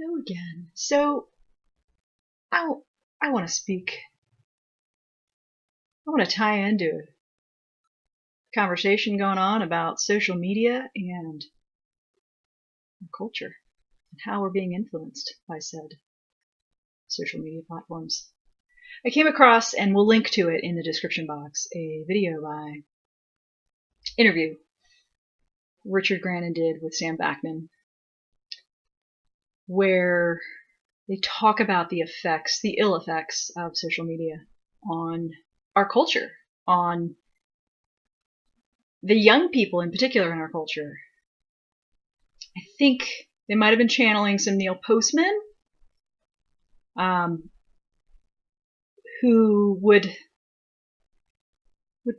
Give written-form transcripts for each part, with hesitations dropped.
Hello again. So I want to speak. I want to tie into a conversation going on about social media and culture and how we're being influenced by said social media platforms. I came across, and we'll link to it in the description box, a video by interview Richard Grannon did with Sam Vaknin, where they talk about the effects, the ill effects of social media on our culture, on the young people in particular in our culture. I think they might have been channeling some Neil Postman, who would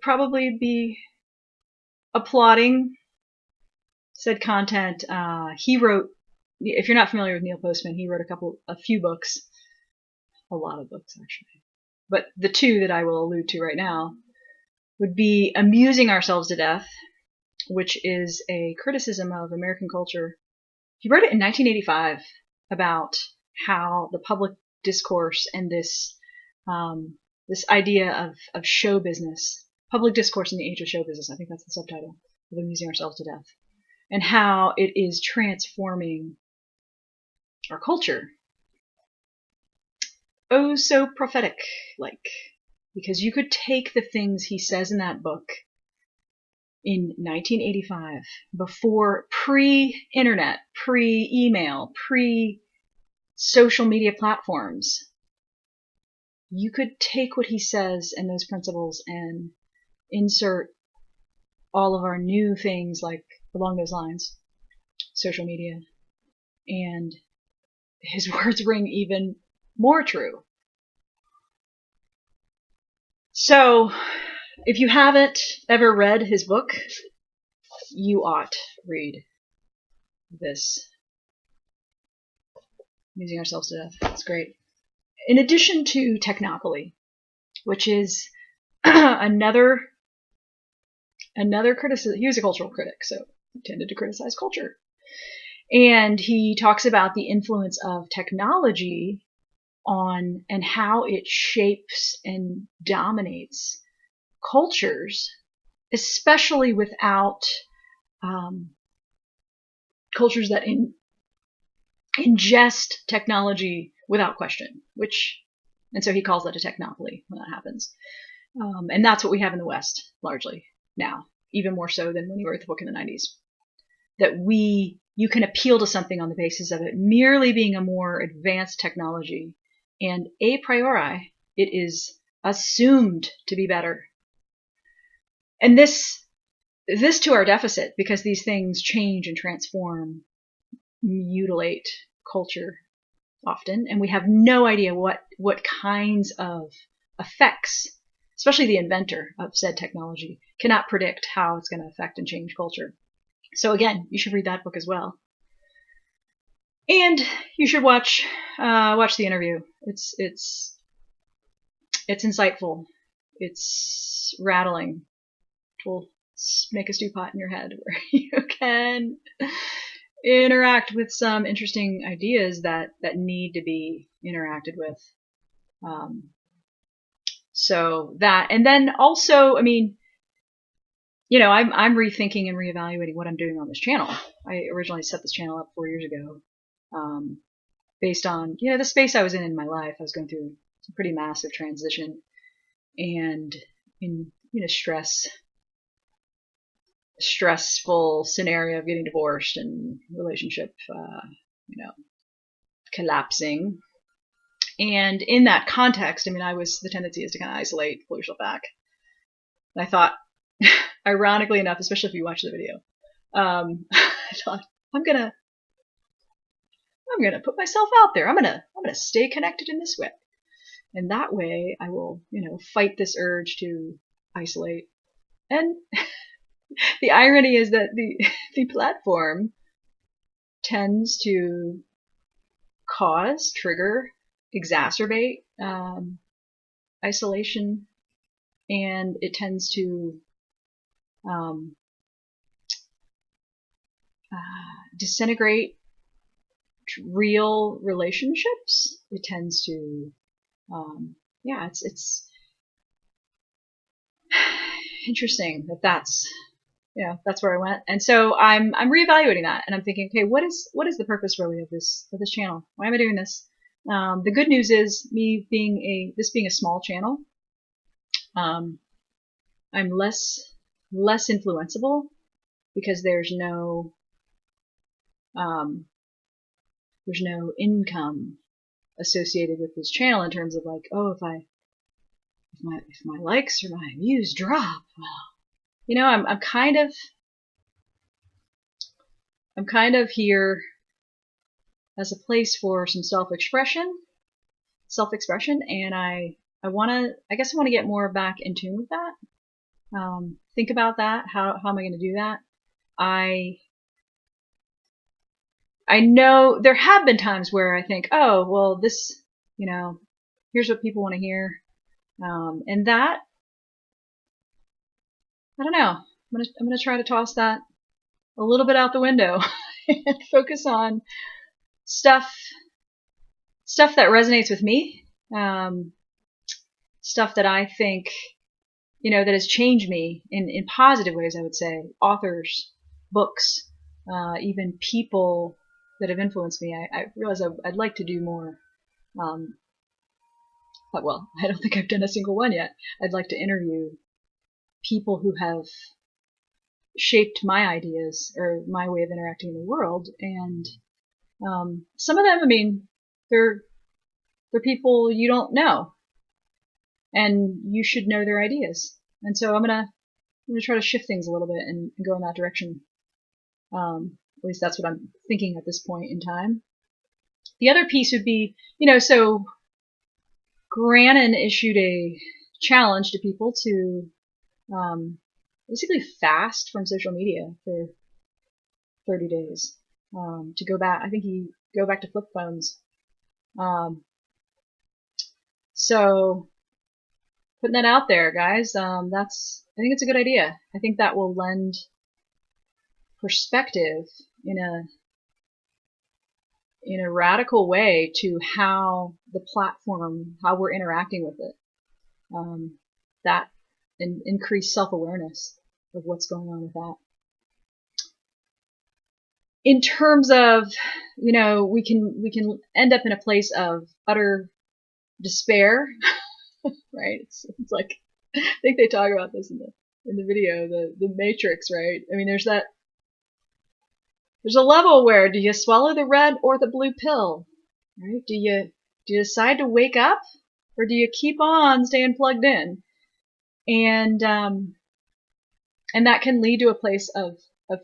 probably be applauding said content. He wrote, if you're not familiar with Neil Postman, he wrote a few books, a lot of books actually. But the two that I will allude to right now would be Amusing Ourselves to Death, which is a criticism of American culture. He wrote it in 1985 about how the public discourse and this idea of show business, public discourse in the age of show business, I think that's the subtitle of Amusing Ourselves to Death, and how it is transforming our culture. Oh, so prophetic, because you could take the things he says in that book in 1985, before pre-internet, pre-email, pre-social media platforms. You could take what he says and those principles and insert all of our new things like along those lines, social media, and his words ring even more true. So, if you haven't ever read his book, you ought read this. Amusing Ourselves to Death. It's great. In addition to Technopoly, which is another criticism. He was a cultural critic, so he tended to criticize culture. And he talks about the influence of technology on and how it shapes and dominates cultures, especially without cultures that ingest technology without question, and so he calls that a technopoly when that happens. And that's what we have in the West, largely, now, even more so than when he wrote the book in the 90s. That you can appeal to something on the basis of it merely being a more advanced technology, and a priori, it is assumed to be better. And this to our deficit, because these things change and transform, mutilate culture often, and we have no idea what kinds of effects, especially the inventor of said technology, cannot predict how it's going to affect and change culture. So again, you should read that book as well. And you should watch the interview. It's insightful. It's rattling. It will make a stew pot in your head where you can interact with some interesting ideas that need to be interacted with. So that, and then also, I mean, I'm rethinking and reevaluating what I'm doing on this channel. I originally set this channel up 4 years ago, based on, the space I was in my life. I was going through some pretty massive transition and in, stressful scenario of getting divorced and relationship, collapsing. And in that context, the tendency is to kind of isolate, pull yourself back. And I thought, ironically enough, especially if you watch the video, I thought, I'm gonna put myself out there. I'm gonna stay connected in this way, and that way I will, fight this urge to isolate. And the irony is that the platform tends to trigger, exacerbate isolation, and it tends to disintegrate real relationships. It tends to, yeah, it's interesting that's that's where I went. And so I'm reevaluating that, and I'm thinking, okay, what is the purpose really of this channel? Why am I doing this? The good news is me being this being a small channel, I'm less influenceable because there's no income associated with this channel in terms of like, oh, if my likes or my views drop, well, I'm kind of here as a place for some self-expression, and I guess I want to get more back in tune with that. Think about that. How am I going to do that? I know there have been times where I think, oh, well, this, here's what people want to hear. And that, I don't know. I'm gonna try to toss that a little bit out the window and focus on stuff that resonates with me. Stuff that I think, that has changed me in positive ways, I would say. Authors, books, even people that have influenced me. I realize I'd like to do more. Well, I don't think I've done a single one yet. I'd like to interview people who have shaped my ideas or my way of interacting in the world. And some of them, I mean, they're people you don't know, and you should know their ideas. And so I'm gonna try to shift things a little bit and go in that direction. At least that's what I'm thinking at this point in time. The other piece would be, so Grannon issued a challenge to people to basically fast from social media for 30 days. To go back, I think go back to flip phones. So putting that out there, guys, I think it's a good idea. I think that will lend perspective in a radical way to how the platform, how we're interacting with it. That and increase self-awareness of what's going on with that. In terms of, we can end up in a place of utter despair, right? It's like, I think they talk about this in the video, the Matrix, right? I mean, there's a level where do you swallow the red or the blue pill, right? Do you decide to wake up, or do you keep on staying plugged in? And that can lead to a place of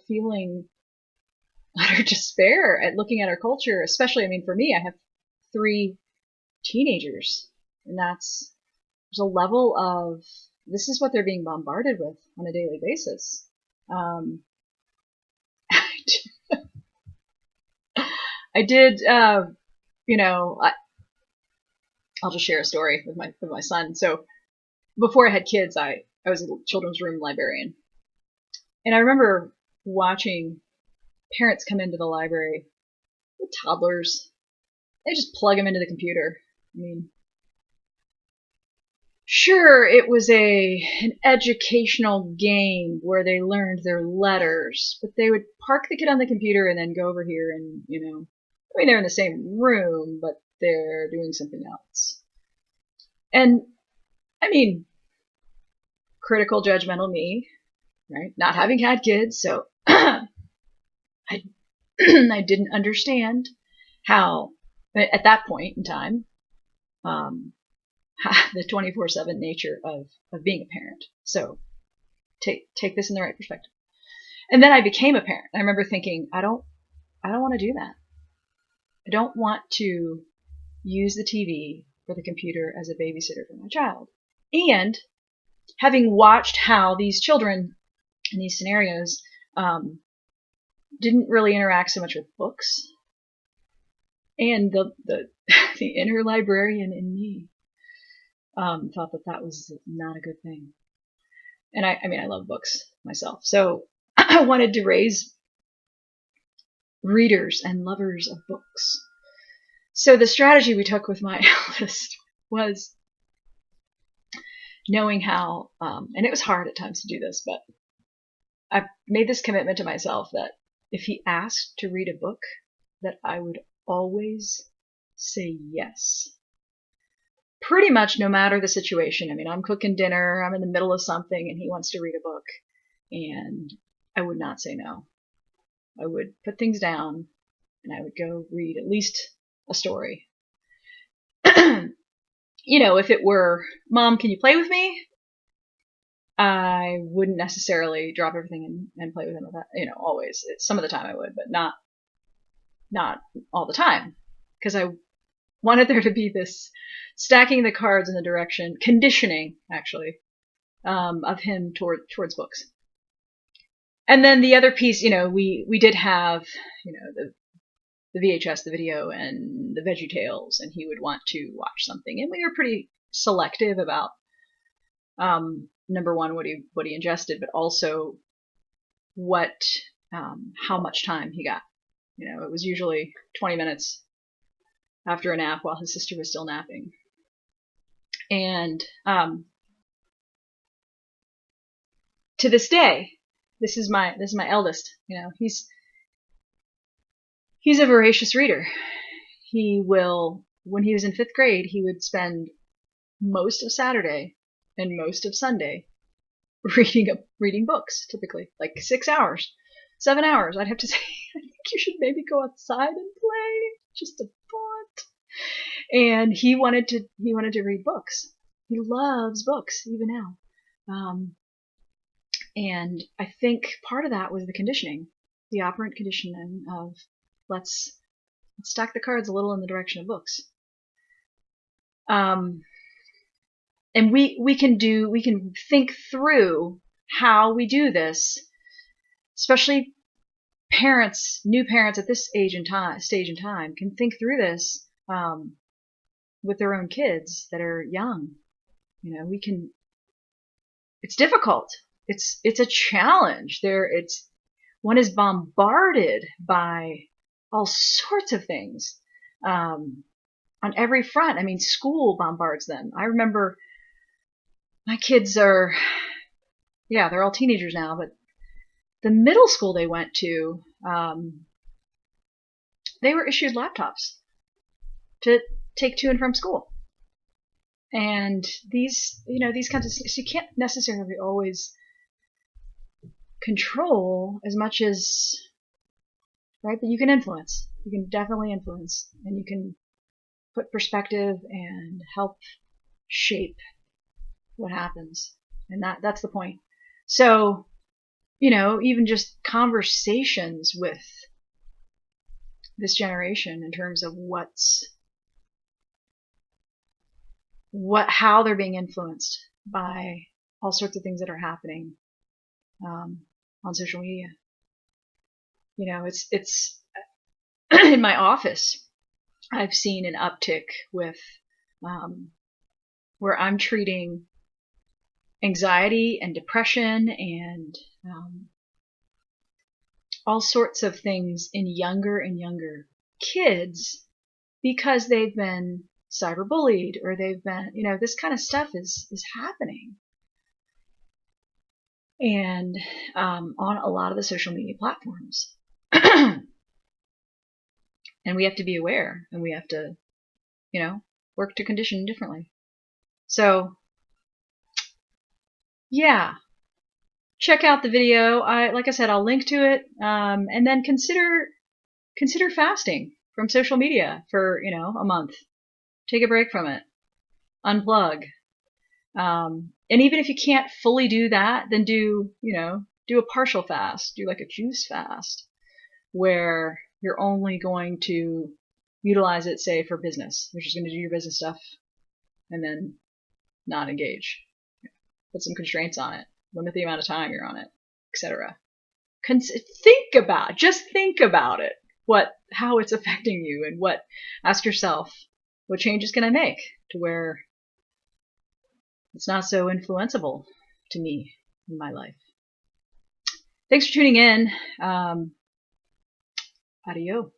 feeling utter despair at looking at our culture, especially, I mean, for me, I have 3 teenagers, and there's a level of, this is what they're being bombarded with on a daily basis. I did, I'll just share a story with my son. So before I had kids, I was a children's room librarian. And I remember watching parents come into the library with toddlers. They just plug them into the computer. I mean, sure, it was an educational game where they learned their letters, but they would park the kid on the computer and then go over here and, I mean, they're in the same room, but they're doing something else. And, I mean, critical, judgmental me, right? Not having had kids, so I didn't understand how, at that point in time, the 24/7 nature of being a parent. So take this in the right perspective. And then I became a parent. I remember thinking, I don't want to do that. I don't want to use the TV or the computer as a babysitter for my child. And having watched how these children in these scenarios didn't really interact so much with books, and the inner librarian in me thought that was not a good thing. And I mean, I love books myself, so I wanted to raise readers and lovers of books. So the strategy we took with my eldest was knowing how, and it was hard at times to do this, but I made this commitment to myself that if he asked to read a book, that I would always say yes. Pretty much no matter the situation. I mean, I'm cooking dinner, I'm in the middle of something, and he wants to read a book, and I would not say no. I would put things down, and I would go read at least a story. You know, if it were, Mom, can you play with me? I wouldn't necessarily drop everything and play with him. You know, always. Some of the time I would, but not all the time, because I wanted there to be this stacking the cards in the direction, conditioning actually, of him towards books. And then the other piece, you know, we did have, you know, the VHS, the video, and the Veggie Tales, and he would want to watch something, and we were pretty selective about number one, what he ingested, but also how much time he got. You know, it was usually 20 minutes after a nap while his sister was still napping. And to this day, this is my eldest. You know, he's a voracious reader. He will, when he was in 5th grade, he would spend most of Saturday and most of Sunday reading books, typically like 6 hours, 7 hours. I'd have to say, I think you should maybe go outside and play. Just a thought. And he wanted to read books. He loves books even now. And I think part of that was the conditioning, the operant conditioning of let's stack the cards a little in the direction of books. And we can think through how we do this, especially new parents at this stage in time can think through this with their own kids that are young. You know, it's difficult. It's a challenge. One is bombarded by all sorts of things on every front. I mean, school bombards them. I remember my kids they're all teenagers now, but the middle school they went to, they were issued laptops to take to and from school. And these kinds of, so you can't necessarily always control as much as, right? But you can influence. You can definitely influence, and you can put perspective and help shape what happens. And that's the point. So, you know, even just conversations with this generation in terms of how they're being influenced by all sorts of things that are happening on social media. You know, it's in my office, I've seen an uptick with where I'm treating anxiety and depression and all sorts of things in younger and younger kids because they've been cyberbullied or they've been, you know, this kind of stuff is happening. And on a lot of the social media platforms. And we have to be aware, and we have to, you know, work to condition differently. So, yeah, check out the video. Like I said, I'll link to it, and then consider fasting from social media for, you know, a month. Take a break from it. Unplug. And even if you can't fully do that, then do a partial fast. Do like a juice fast, where you're only going to utilize it, say, for business. You're just going to do your business stuff and then not engage. Put some constraints on it. Limit the amount of time you're on it, etc. Think about it. How it's affecting you, and ask yourself, what changes can I make to where it's not so influenceable to me in my life. Thanks for tuning in. Adios.